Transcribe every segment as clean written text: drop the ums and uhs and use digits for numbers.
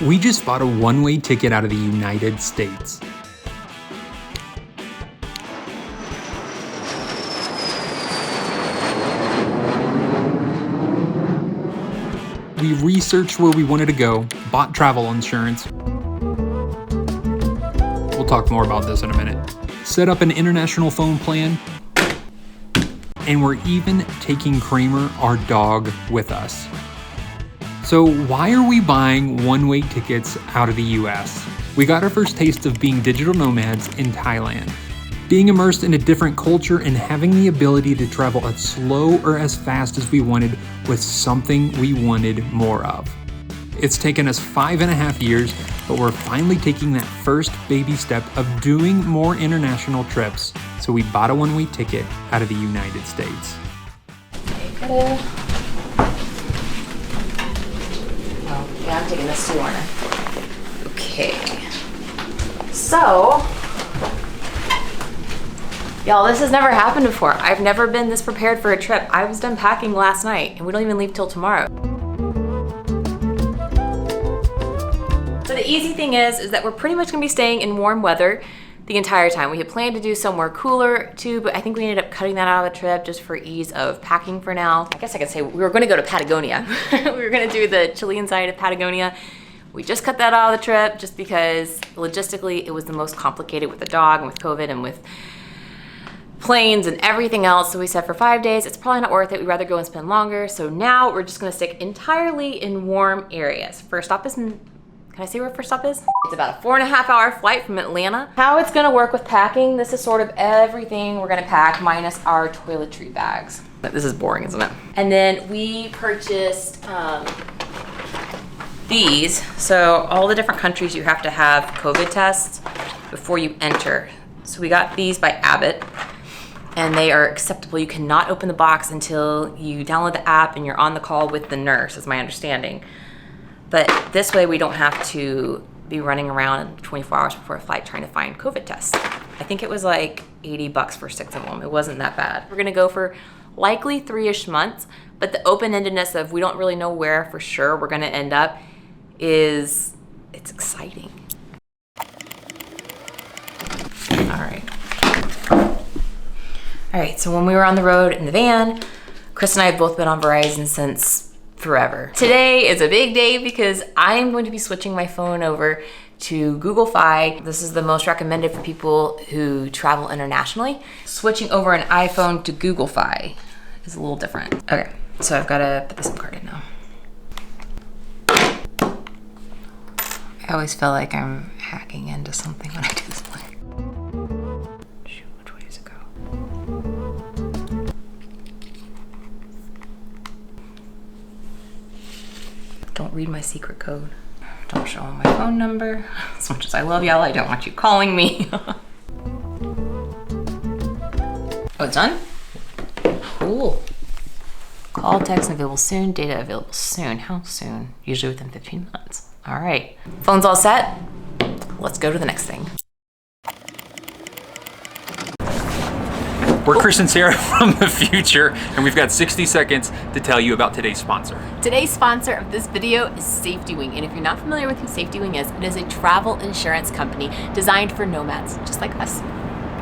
We just bought a one-way ticket out of the United States. We researched where we wanted to go, bought travel insurance. We'll talk more about this in a minute. Set up an international phone plan. And we're even taking Kramer, our dog, with us. So why are we buying one-way tickets out of the US? We got our first taste of being digital nomads in Thailand. Being immersed in a different culture and having the ability to travel as slow or as fast as we wanted was something we wanted more of. It's taken us 5.5 years, but we're finally taking that first baby step of doing more international trips. So we bought a one-way ticket out of the United States. Oh, yeah, I'm taking this too, aren't I? Okay. So, y'all, this has never happened before. I've never been this prepared for a trip. I was done packing last night and we don't even leave till tomorrow. So the easy thing is that we're pretty much gonna be staying in warm weather the entire time. We had planned to do somewhere cooler too, but I think we ended up cutting that out of the trip just for ease of packing for now. I guess I could say we were gonna go to Patagonia. We were gonna do the Chilean side of Patagonia. We just cut that out of the trip just because logistically it was the most complicated with the dog and with COVID and with planes and everything else. So we said for 5 days, it's probably not worth it. We'd rather go and spend longer. So now we're just gonna stick entirely in warm areas. First stop is can I say where first stop is? It's about a 4.5-hour flight from Atlanta. How it's gonna work with packing, this is sort of everything we're gonna pack minus our toiletry bags. This is boring, isn't it? And then we purchased these. So all the different countries you have to have COVID tests before you enter. So we got these by Abbott and they are acceptable. You cannot open the box until you download the app and you're on the call with the nurse, is my understanding. But this way we don't have to be running around 24 hours before a flight trying to find COVID tests. I think it was like $80 for 6 of them. It wasn't that bad. We're gonna go for likely 3-ish months, but the open-endedness of we don't really know where for sure we're gonna end up it's exciting. All right, so when we were on the road in the van, Chris and I have both been on Verizon since forever. Today is a big day because I'm going to be switching my phone over to Google Fi. This is the most recommended for people who travel internationally. Switching over an iPhone to Google Fi is a little different. Okay, so I've got to put the SIM card in now. I always feel like I'm hacking into something when I do this. Shoot, which way does it go? Don't read my secret code. Don't show them my phone number. As much as I love y'all, I don't want you calling me. Oh, it's done? Cool. Call, text available soon, data available soon. How soon? Usually within 15 minutes. All right, phone's all set. Let's go to the next thing. We're Chris and Sarah from the future, and we've got 60 seconds to tell you about today's sponsor. Today's sponsor of this video is Safety Wing, and if you're not familiar with who Safety Wing is, it is a travel insurance company designed for nomads, just like us.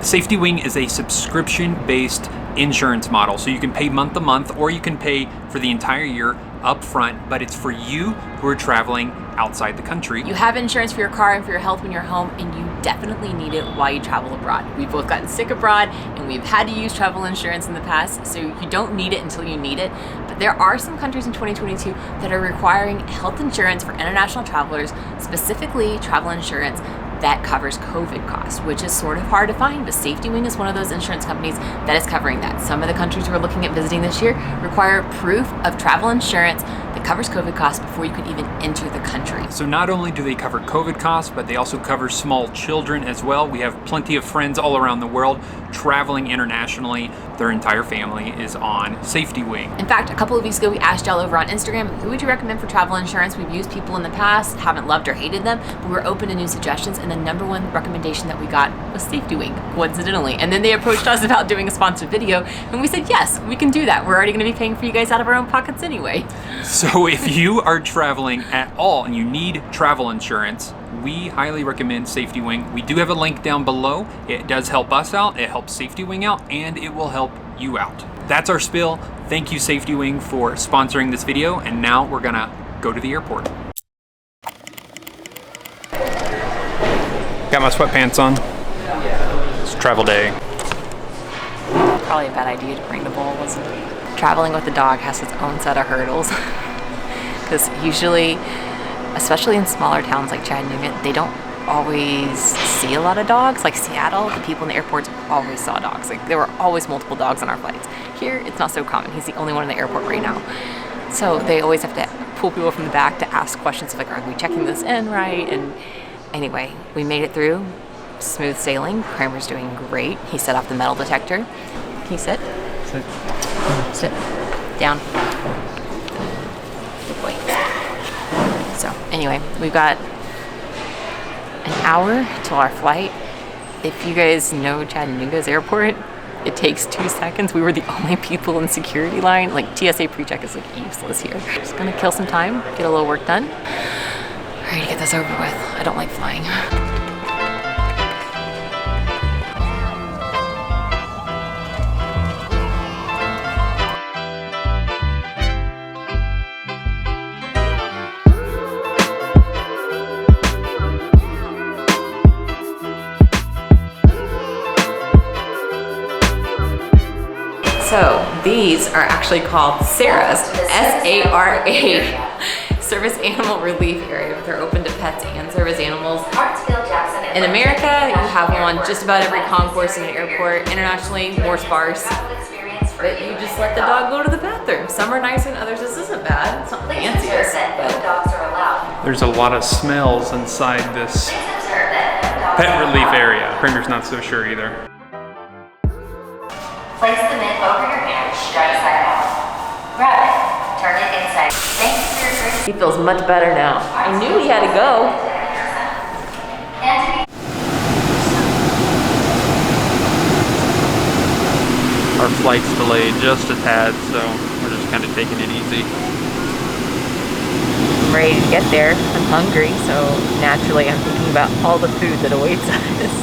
Safety Wing is a subscription-based insurance model, so you can pay month to month, or you can pay for the entire year up front, but it's for you who are traveling outside the country. You have insurance for your car and for your health when you're home, and you definitely need it while you travel abroad. We've both gotten sick abroad, and we've had to use travel insurance in the past, so you don't need it until you need it. But there are some countries in 2022 that are requiring health insurance for international travelers, specifically travel insurance that covers COVID costs, which is sort of hard to find, but Safety Wing is one of those insurance companies that is covering that. Some of the countries we're looking at visiting this year require proof of travel insurance that covers COVID costs before you can even enter the country. So not only do they cover COVID costs, but they also cover small children as well. We have plenty of friends all around the world traveling internationally, their entire family is on Safety Wing. In fact, a couple of weeks ago, we asked y'all over on Instagram, who would you recommend for travel insurance? We've used people in the past, haven't loved or hated them, but we're open to new suggestions. And the number one recommendation that we got was Safety Wing, coincidentally. And then they approached us about doing a sponsored video, and we said, yes, we can do that. We're already gonna be paying for you guys out of our own pockets anyway. So if you are traveling at all and you need travel insurance, we highly recommend Safety Wing. We do have a link down below. It does help us out, it helps Safety Wing out, and it will help you out. That's our spill. Thank you, Safety Wing, for sponsoring this video, and now we're gonna go to the airport. Got my sweatpants on. It's travel day. Probably a bad idea to bring the bowl, wasn't it? Traveling with a dog has its own set of hurdles. Because usually, especially in smaller towns like Chattanooga, they don't always see a lot of dogs. Like Seattle, the people in the airports always saw dogs. Like there were always multiple dogs on our flights. Here, it's not so common. He's the only one in the airport right now. So they always have to pull people from the back to ask questions like, are we checking this in right? And anyway, we made it through. Smooth sailing. Kramer's doing great. He set off the metal detector. Can you sit? Sit. Sit. Down. Good boy. So anyway, we've got an hour till our flight. If you guys know Chattanooga's airport, it takes 2 seconds. We were the only people in security line. Like TSA pre-check is like useless here. Just gonna kill some time, get a little work done. Ready to get this over with. I don't like flying. So these are actually called SARAs, S-A-R-A, Service Animal Relief Area. They're open to pets and service animals. In America, you have one just about every concourse in an airport. Internationally, more sparse. But you just let the dog go to the bathroom. Some are nicer than others. This isn't bad. It's not the fanciest, but There's a lot of smells inside this pet relief area. Kramer's not so sure either. Place the mitt over your hand, right side out. Grab it, turn it inside. Thanks for your first. he feels much better now. I knew he had to go. Our flight's delayed just a tad, so we're just kind of taking it easy. I'm ready to get there. I'm hungry, so naturally I'm thinking about all the food that awaits us.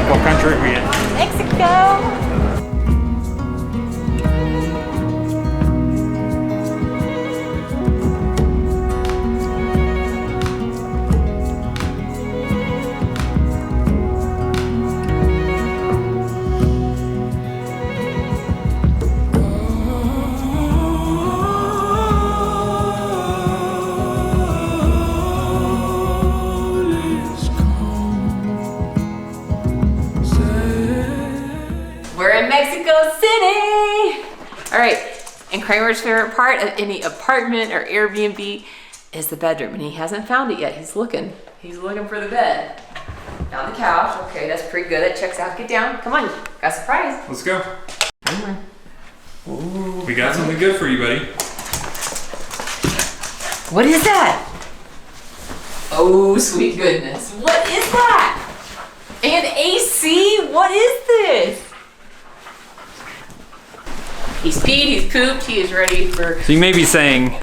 What country are we in? Mexico! Mexico City! All right, and Kramer's favorite part of any apartment or Airbnb is the bedroom, and he hasn't found it yet. He's looking for the bed. Found the couch. Okay, that's pretty good. That checks out. Get down. Come on, got a surprise. Let's go. Ooh, we got something good for you, buddy. What is that? Oh, sweet goodness. What is that? And AC? What is this? He's peed, he's pooped, he is ready for... So you may be saying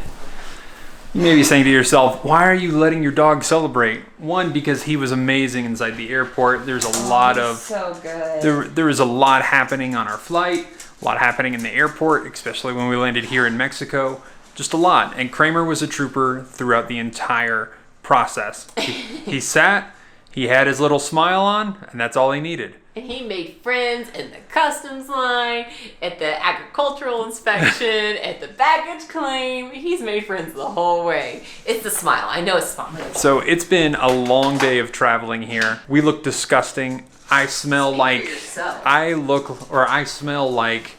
to yourself, why are you letting your dog celebrate? One, because he was amazing inside the airport. There's a lot of... So good. There was a lot happening on our flight, a lot happening in the airport, especially when we landed here in Mexico. Just a lot. And Kramer was a trooper throughout the entire process. He sat, he had his little smile on, and that's all he needed. And he made friends in the customs line, at the agricultural inspection, at the baggage claim. He's made friends the whole way. It's the smile. I know it's sponsored. So it's been a long day of traveling here. We look disgusting. I smell like... I smell like...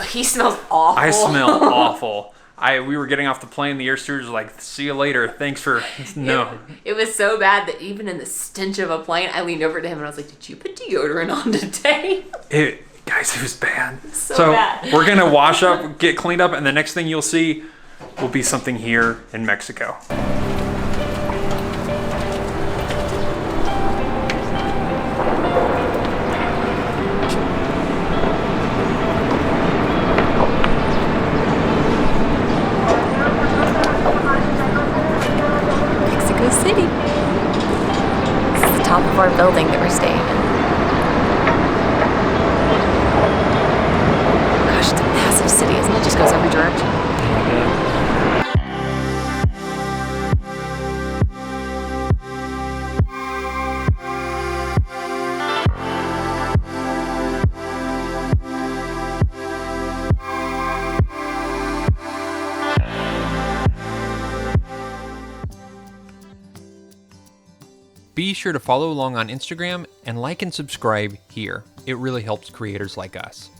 He smells awful. I smell awful. We were getting off the plane. The air stewardess was like, "See you later. Thanks for..." No. It was so bad that even in the stench of a plane, I leaned over to him and I was like, "Did you put deodorant on today?" Guys, it was bad. So bad. We're going to wash up, get cleaned up, and the next thing you'll see will be something here in Mexico. City. This is the top of our building that we're staying in. Gosh, it's a massive city, isn't it? It just goes every direction. Be sure to follow along on Instagram and like and subscribe here. It really helps creators like us.